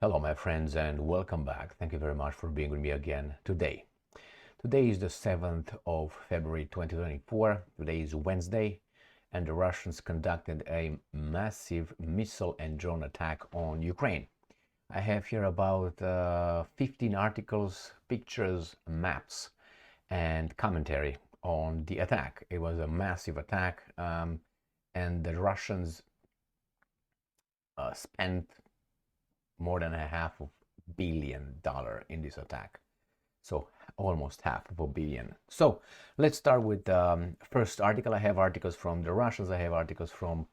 Hello, my friends, and welcome back. Thank you very much for being with me again today. Today is the 7th of February 2024. Today is Wednesday, and the Russians conducted a massive missile and drone attack on Ukraine. I have here about 15 articles, pictures, maps, and commentary on the attack. It was a massive attack, and the Russians spent more than $500 million in this attack. So almost $500 million. So let's start with the first article. I have articles from the Russians. I have articles from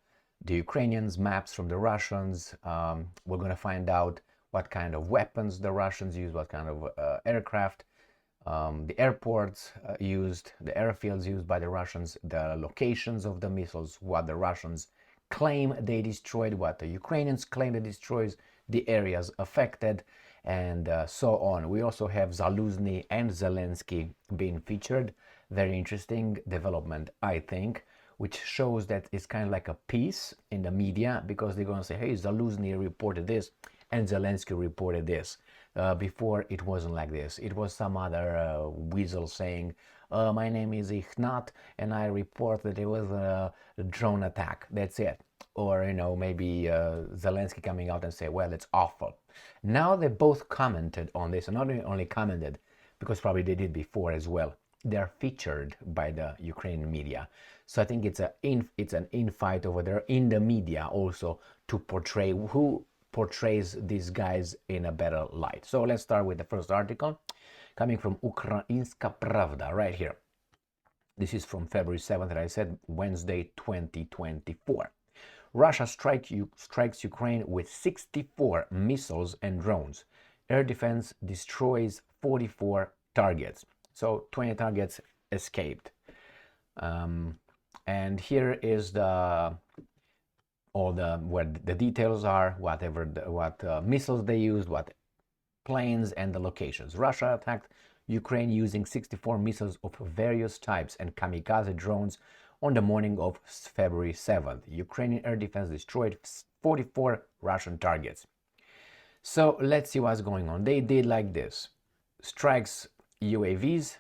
the Ukrainians, maps from the Russians. We're going to find out what kind of weapons the Russians use, what kind of aircraft, the airports used, the airfields used by the Russians, the locations of the missiles, what the Russians claim they destroyed, what the Ukrainians claim they destroyed, the areas affected, and so on. We also have Zaluzny and Zelensky being featured. Very interesting development, I think, which shows that it's kind of like a piece in the media, because they're going to say, hey, Zaluzny reported this and Zelensky reported this. Before, it wasn't like this. It was some other weasel saying, my name is Ikhnat and I report that it was a drone attack. That's it. Or, maybe Zelensky coming out and say, well, it's awful. Now they both commented on this, and not only commented, because probably they did before as well. They're featured by the Ukrainian media. So I think it's an infight over there in the media also to portray who portrays these guys in a better light. So let's start with the first article coming from Ukrainska Pravda right here. This is from February 7th, and I said Wednesday 2024. Russia strikes Ukraine with 64 missiles and drones. Air defense destroys 44 targets. So 20 targets escaped. And here is where the details are, what missiles they used, what planes, and the locations. Russia attacked Ukraine using 64 missiles of various types and kamikaze drones on the morning of February 7th. Ukrainian air defense destroyed 44 Russian targets. So let's see what's going on. They did like this: strikes UAVs,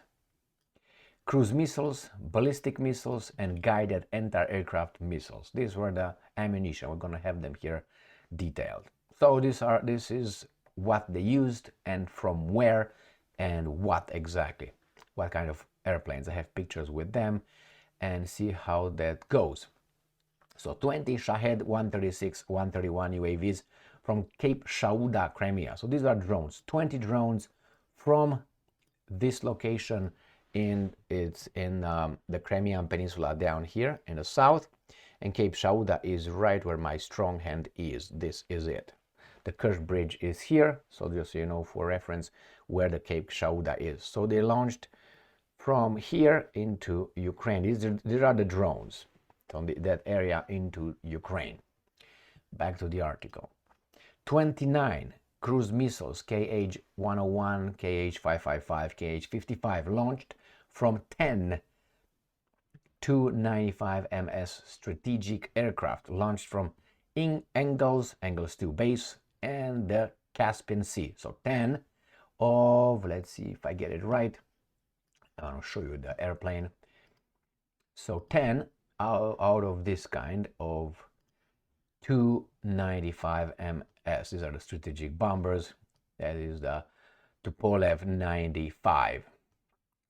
cruise missiles, ballistic missiles, and guided anti-aircraft missiles. These were the ammunition. We're going to have them here detailed. So this is what they used and from where and what exactly. What kind of airplanes. I have pictures with them, and see how that goes. So 20 Shahed 136, 131 UAVs from Cape Shauda, Crimea. So these are drones. 20 drones from this location it's in the Crimean Peninsula down here in the south, and Cape Shauda is right where my strong hand is. This is it. The Kerch Bridge is here, so just so you know for reference where the Cape Shauda is. So they launched from here into Ukraine. These are the drones from that area into Ukraine. Back to the article. 29 cruise missiles KH-101, KH-555, KH-55 launched from 10 Tu-95 MS strategic aircraft launched from Engels 2 base and the Caspian Sea. So 10 of, let's see if I get it right, I'll show you the airplane. So 10 out of this kind of Tu-95 MS. These are the strategic bombers. That is the Tupolev 95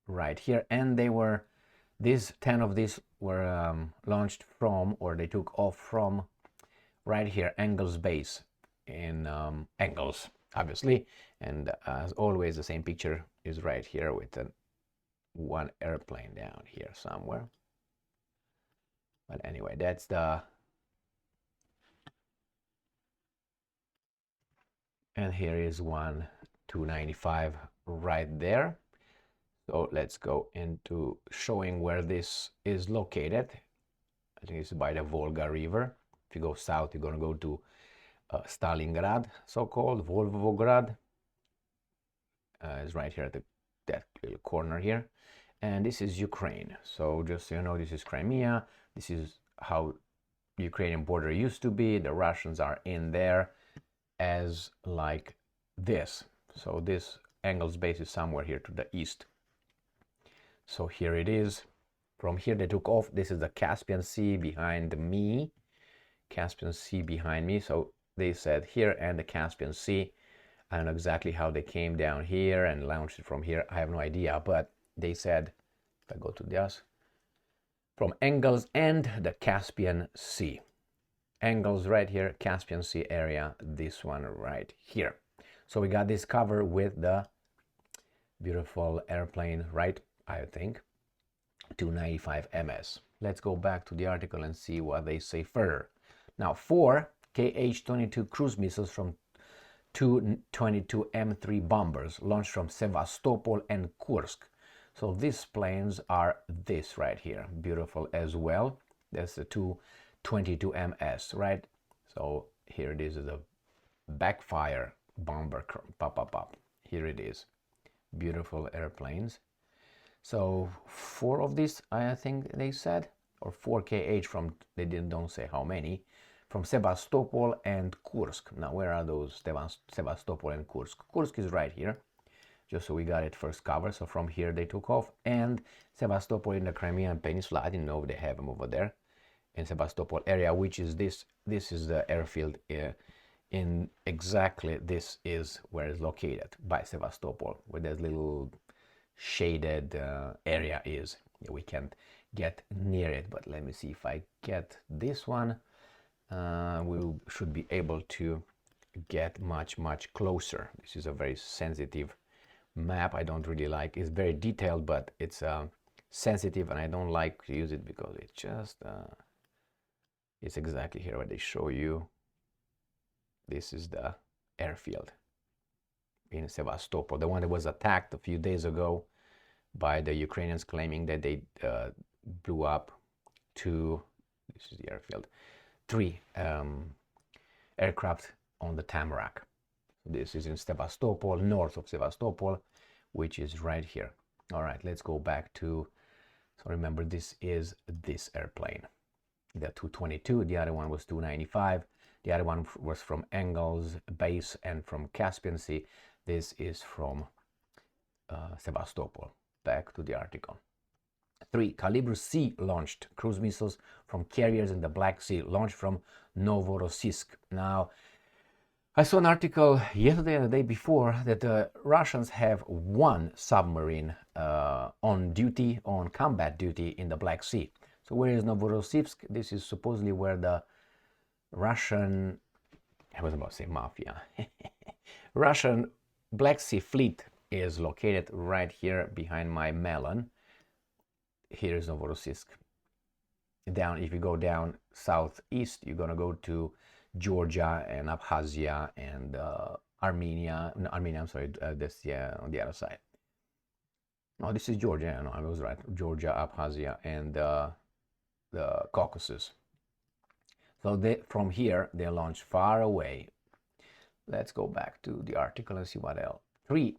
right here. And 10 of these were launched from, or they took off from, right here, Engels base in Engels, obviously. And as always, the same picture is right here with one airplane down here somewhere. But anyway, that's the, and here is one Tu-95 right there. So let's go into showing where this is located. I think it's by the Volga River. If you go south, you're going to go to Stalingrad, so-called Volgograd. It's right here at that little corner here. And this is Ukraine. So just so you know, this is Crimea. This is how Ukrainian border used to be. The Russians are in there. as like this. So this angle's base is somewhere here to the east. So here it is. From here they took off. This is the Caspian Sea behind me. Caspian Sea behind me. So they said here and the Caspian Sea. I don't know exactly how they came down here and launched it from here. I have no idea, but they said, if I go to this, from Engels and the Caspian Sea. Engels right here, Caspian Sea area, this one right here. So we got this cover with the beautiful airplane, right? I think 295 MS. Let's go back to the article and see what they say further. Now, 4 Kh-22 cruise missiles from 222 M3 bombers launched from Sevastopol and Kursk. So these planes are this right here, beautiful as well. That's the 222 MS, right? So here it is, the backfire bomber, pop. Here it is, beautiful airplanes. So 4 of these, I think they said, or 4 Kh from, they don't say how many, from Sevastopol and Kursk. Now, where are those Sevastopol and Kursk? Kursk is right here, just so we got it first covered. So from here they took off, and Sevastopol in the Crimean Peninsula. I didn't know they have them over there in Sevastopol area, which is this is the airfield in exactly, this is where it's located, by Sevastopol, where that little shaded area is. We can't get near it, but let me see if I get this one. We should be able to get much closer. This is a very sensitive map. I don't really like, it's very detailed, but it's sensitive, and I don't like to use it because it just it's exactly here where they show you. This is the airfield in Sevastopol, the one that was attacked a few days ago by the Ukrainians, claiming that they blew up 2, this is the airfield, 3 aircraft on the Tamarack. This is in Sevastopol, north of Sevastopol, which is right here. All right, let's go back to, so remember, this is this airplane, the 222, the other one was 295, the other one was from Engels base and from Caspian Sea. This is from Sevastopol. Back to the article. 3 Calibre C launched cruise missiles from carriers in the Black Sea, launched from Novorossiysk. Now, I saw an article yesterday and the day before that the Russians have 1 submarine on duty, on combat duty in the Black Sea. So where is Novorossiysk? This is supposedly where the Russian, I was about to say mafia, Russian Black Sea Fleet is located right here behind my melon. Here is Novorossiysk. Down, if you go down southeast, you're gonna go to Georgia and Abkhazia and Armenia. No, Armenia, I'm sorry, that's on the other side. No, this is Georgia. No, I was right. Georgia, Abkhazia, and the Caucasus. So from here they launch far away. Let's go back to the article and see what else. 3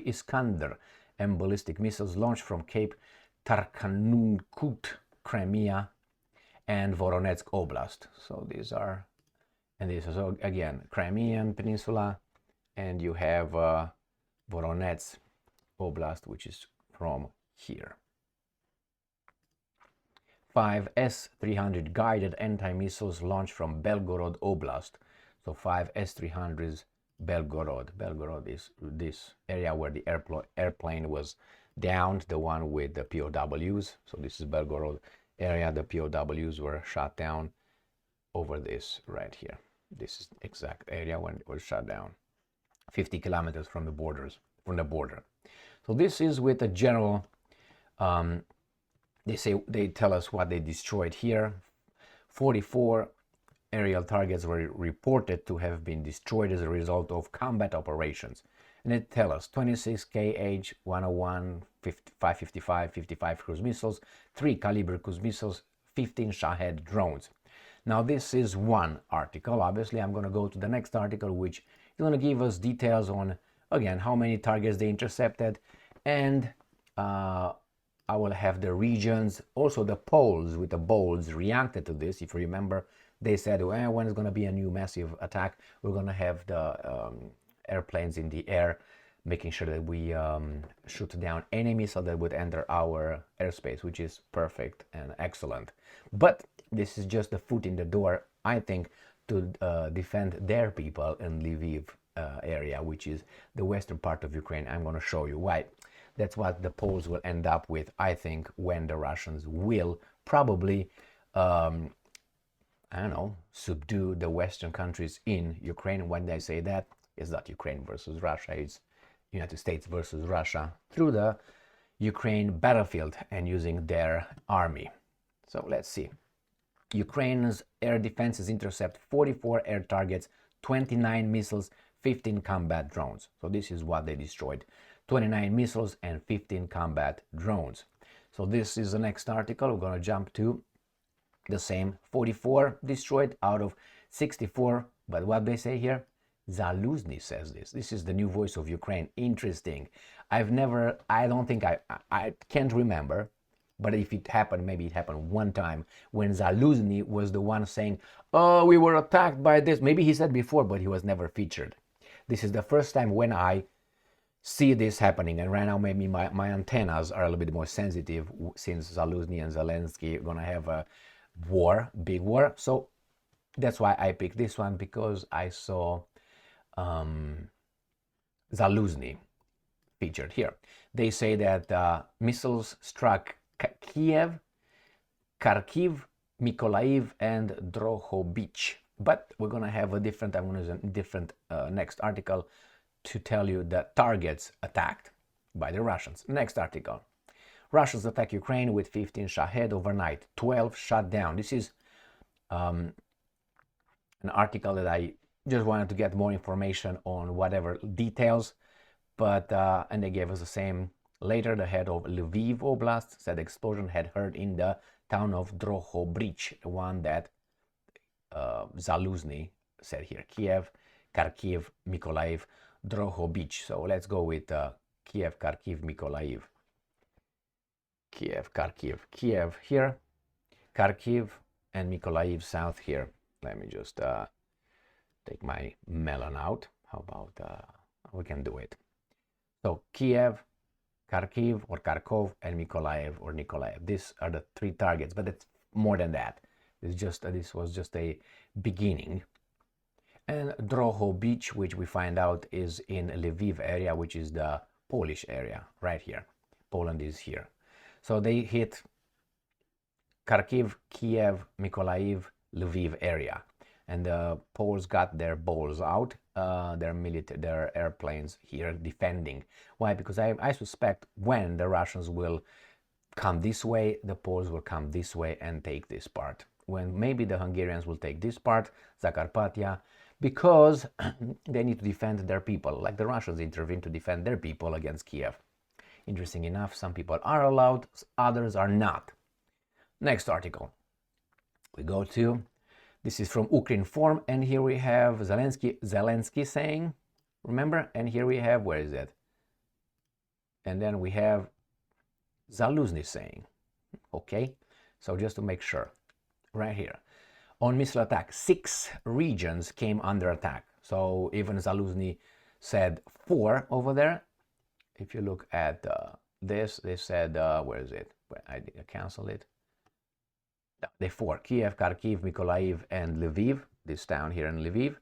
Iskander and ballistic missiles launched from Cape Tarkhankut, Crimea, and Voronezh Oblast. So these are, and these are, so again, Crimean Peninsula, and you have Voronezh Oblast, which is from here. 5 S-300 guided anti-missiles launched from Belgorod Oblast. So 5 S-300s, Belgorod. Belgorod is this area where the airplane was downed, the one with the POWs. So this is Belgorod area. The POWs were shot down over this right here. This is the exact area when it was shot down, 50 kilometers from the border. So this is with a general, they tell us what they destroyed here. 44 aerial targets were reported to have been destroyed as a result of combat operations. And it tells us 26 Kh-101, 555, 55 cruise missiles, 3 Calibre cruise missiles, 15 Shahed drones. Now this is one article. Obviously I'm going to go to the next article, which is going to give us details on, again, how many targets they intercepted, and I will have the regions, also the polls with the bolds reacted to this. If you remember, They said, well, when it's going to be a new massive attack, we're going to have the airplanes in the air, making sure that we shoot down any missile that would enter our airspace, which is perfect and excellent. But this is just the foot in the door, I think, to defend their people in Lviv area, which is the western part of Ukraine. I'm going to show you why. That's what the Poles will end up with, I think, when the Russians will probably, I don't know, subdue the Western countries in Ukraine. When they say that, it's not Ukraine versus Russia, it's United States versus Russia through the Ukraine battlefield and using their army. So let's see. Ukraine's air defenses intercept 44 air targets, 29 missiles, 15 combat drones. So this is what they destroyed. 29 missiles and 15 combat drones. So this is the next article. We're going to jump to the same 44 destroyed out of 64. But what they say here, Zaluzny says this. This is the new voice of Ukraine. Interesting. I don't think I can't remember, but if it happened, maybe it happened one time when Zaluzny was the one saying, oh, we were attacked by this. Maybe he said before, but he was never featured. This is the first time when I see this happening, and right now maybe my antennas are a little bit more sensitive since Zaluzny and Zelensky are gonna have a war, big war. So that's why I picked this one, because I saw Zaluzny featured here. They say that missiles struck Kiev, Kharkiv, Mykolaiv, and Drohobych. But we're gonna have a different, I'm gonna use a different next article to tell you the targets attacked by the Russians. Next article. Russians attack Ukraine with 15 Shahed overnight, 12 shot down. This is an article that I just wanted to get more information on whatever details, but and they gave us the same later. The head of Lviv Oblast said the explosion had heard in the town of Drohobych, the one that Zaluzny said here. Kiev, Kharkiv, Mykolaiv, Drohobych. So let's go with Kiev, Kharkiv, Mykolaiv. Kiev, Kharkiv, Kiev here, Kharkiv, and Mykolaiv south here. Let me just take my melon out. How about we can do it. So Kiev, Kharkiv or Kharkov, and Mykolaiv or Nikolaev. These are the three targets, but it's more than that. It's just this was just a beginning. And Drohobych, which we find out is in Lviv area, which is the Polish area right here. Poland is here. So they hit Kharkiv, Kiev, Mykolaiv, Lviv area. And the Poles got their balls out, their airplanes here defending. Why? Because I suspect when the Russians will come this way, the Poles will come this way and take this part. When maybe the Hungarians will take this part, Zakarpattia, because they need to defend their people, like the Russians intervene to defend their people against Kiev. Interesting enough, some people are allowed, others are not. Next article. We go to, this is from Ukrinform, and here we have Zelensky saying, remember? And here we have, where is it? And then we have Zaluzny saying, okay? So just to make sure, right here. On missile attack, 6 regions came under attack. So even Zaluzny said 4 over there. If you look at this, they said, where is it? I canceled it. They 4, Kiev, Kharkiv, Mykolaiv, and Lviv, this town here in Lviv,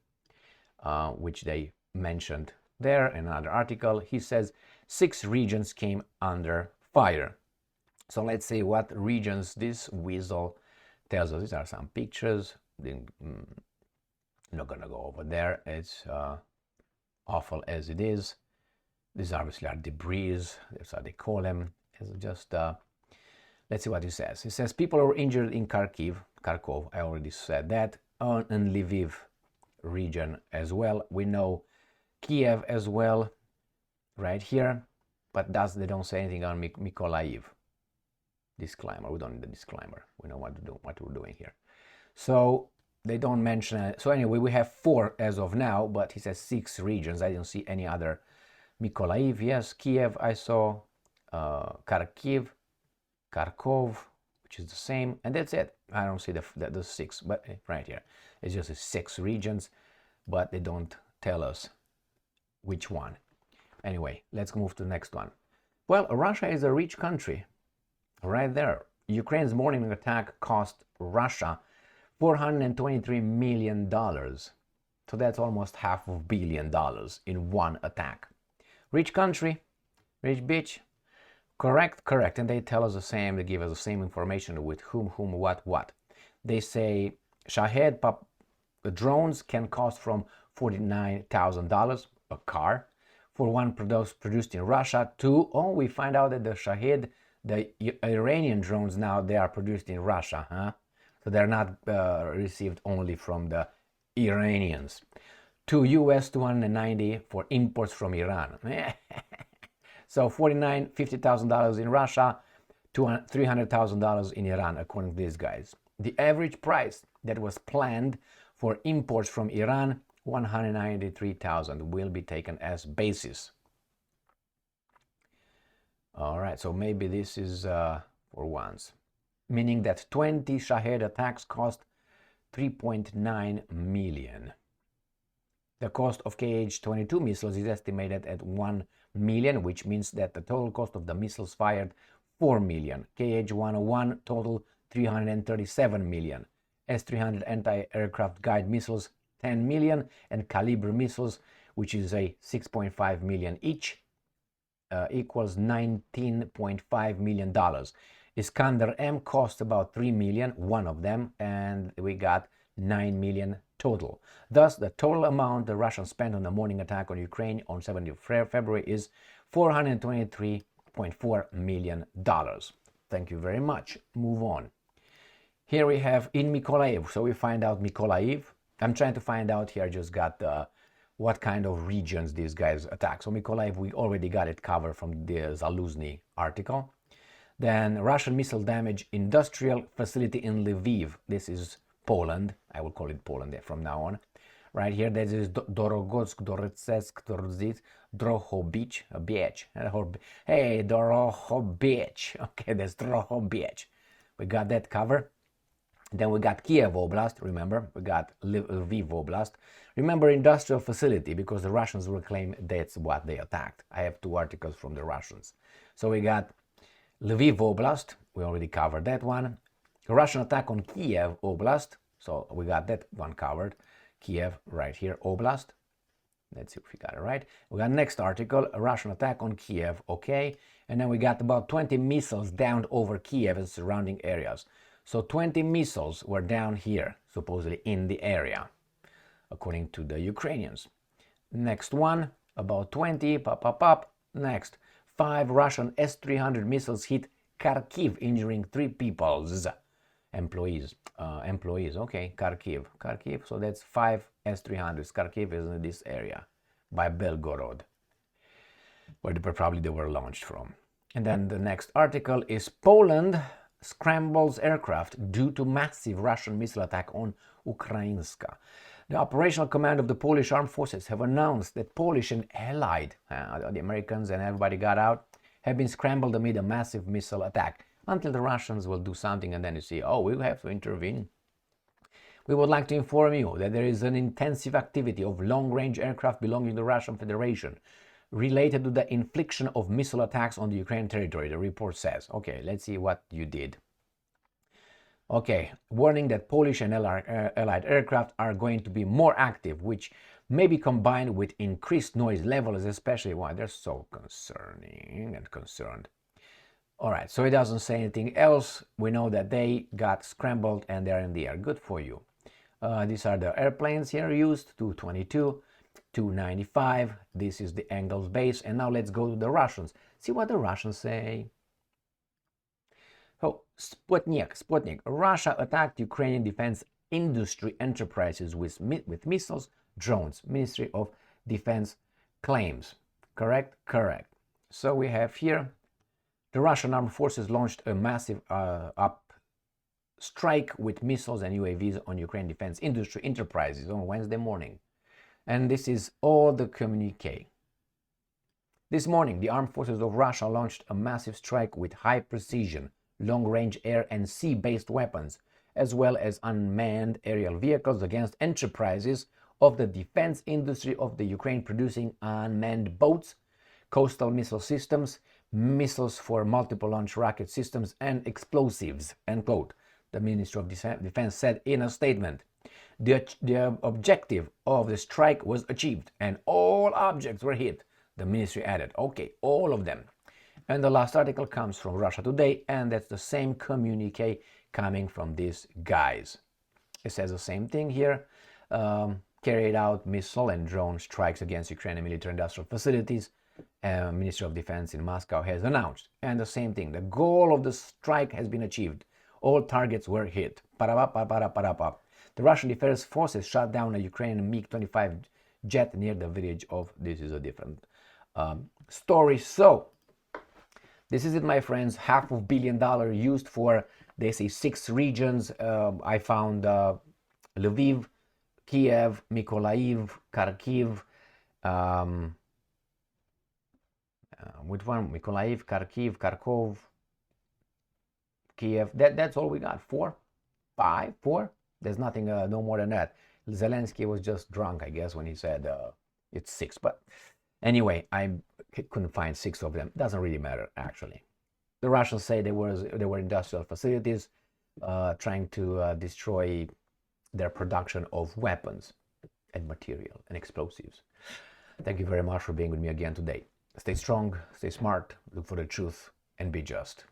which they mentioned there in another article. He says 6 regions came under fire. So let's see what regions this weasel tells us. These are some pictures. I'm not gonna go over there. It's awful as it is. These obviously are debris. That's how they call them. It's just let's see what he says. He says people were injured in Kharkov. I already said that. In Lviv region as well. We know Kiev as well, right here. But they don't say anything on Mykolaiv. Disclaimer. We don't need the disclaimer. We know what to do, what we're doing here. So they don't mention it. So anyway, we have 4 as of now, but he says 6 regions. I don't see any other. Mykolaiv, yes. Kiev, I saw. Kharkiv, Kharkov, which is the same, and that's it. I don't see the 6, but right here it's just 6 regions, but they don't tell us which one. Anyway, let's move to the next one. Well, Russia is a rich country right there. Ukraine's morning attack cost Russia $423 million. So that's almost $500 million in one attack. Rich country, rich bitch. Correct. And they tell us the same, they give us the same information with whom, what. They say Shahed drones can cost from $49,000 a car for one produced in Russia to, we find out that the Shahed, the Iranian drones now, they are produced in Russia, huh? So they're not received only from the Iranians. To US 290 for imports from Iran. So $50,000 in Russia, $300,000 in Iran, according to these guys. The average price that was planned for imports from Iran, $193,000, will be taken as basis. All right, so maybe this is for once, meaning that 20 Shahed attacks cost $3.9 million. The cost of KH-22 missiles is estimated at $1 million, which means that the total cost of the missiles fired $4 million. KH-101 total $337 million. S-300 anti-aircraft guide missiles $10 million, and Calibre missiles, which is a $6.5 million each, equals $19.5 million. Iskander-M cost about $3 million, one of them, and we got $9 million total. Thus, the total amount the Russians spent on the morning attack on Ukraine on 7th of February is $423.4 million. Thank you very much. Move on. Here we have in Mykolaiv. So we find out Mykolaiv. I'm trying to find out here. I just got what kind of regions these guys attack. So Mykolaiv, we already got it covered from the Zaluzny article. Then Russian missile damage industrial facility in Lviv. This is Poland. I will call it Poland from now on. Right here, this is Dorogotsk, Doretsetsk, Drohobych, a bitch. Hey, Drohobych. Okay, that's Drohobych. We got that covered. Then we got Kiev Oblast, remember? We got Lviv Oblast. Remember industrial facility, because the Russians will claim that's what they attacked. I have 2 articles from the Russians. So we got Lviv Oblast, we already covered that one. Russian attack on Kiev Oblast, so we got that one covered. Kiev right here, Oblast. Let's see if we got it right. We got next article, a Russian attack on Kiev, okay. And then we got about 20 missiles downed over Kiev and surrounding areas. So 20 missiles were down here, supposedly in the area, according to the Ukrainians. Next one, about 20, Next, 5 Russian S-300 missiles hit Kharkiv, injuring 3 people's employees, okay, Kharkiv, so that's 5 S-300s. Kharkiv is in this area, by Belgorod, where they were launched from. And then the next article is Poland scrambles aircraft due to massive Russian missile attack on Ukrainska. The operational command of the Polish armed forces have announced that Polish and allied, the Americans and everybody got out, have been scrambled amid a massive missile attack, until the Russians will do something and then you see, we have to intervene. We would like to inform you that there is an intensive activity of long-range aircraft belonging to the Russian Federation related to the infliction of missile attacks on the Ukrainian territory, the report says. Okay, let's see what you did. Okay, warning that Polish and allied aircraft are going to be more active, which may be combined with increased noise levels, especially why they're so concerning and concerned. All right, so it doesn't say anything else. We know that they got scrambled and they're in the air. Good for you. These are the airplanes here used, 222, 295. This is the Engels base. And now let's go to the Russians. See what the Russians say. Oh, Sputnik. Russia attacked Ukrainian defense industry enterprises with missiles, drones. Ministry of Defense claims. Correct? Correct. So we have here the Russian armed forces launched a massive strike with missiles and UAVs on Ukrainian defense industry enterprises on Wednesday morning. And this is all the communique. This morning, the armed forces of Russia launched a massive strike with high precision, long-range air and sea-based weapons, as well as unmanned aerial vehicles against enterprises of the defense industry of the Ukraine, producing unmanned boats, coastal missile systems, missiles for multiple launch rocket systems, and explosives, end quote, the Ministry of Defense said in a statement. The objective of the strike was achieved and all objects were hit, the ministry added. Okay, all of them. And the last article comes from Russia Today, and that's the same communique coming from these guys. It says the same thing here. Carried out missile and drone strikes against Ukrainian military industrial facilities. Ministry of Defense in Moscow has announced. And the same thing. The goal of the strike has been achieved. All targets were hit. The Russian Defense Forces shot down a Ukrainian MiG-25 jet near the village of... This is a different story. So, this is it, my friends. $500 million used for, they say, 6 regions. I found Lviv, Kiev, Mykolaiv, Kharkiv. Which one? Mykolaiv, Kharkiv, Kharkov, Kiev. That's all we got. 4? 5? 4? There's nothing, no more than that. Zelensky was just drunk, I guess, when he said it's 6. But anyway, I couldn't find 6 of them. Doesn't really matter, actually. The Russians say there were industrial facilities trying to destroy their production of weapons and material and explosives. Thank you very much for being with me again today. Stay strong, stay smart, look for the truth, and be just.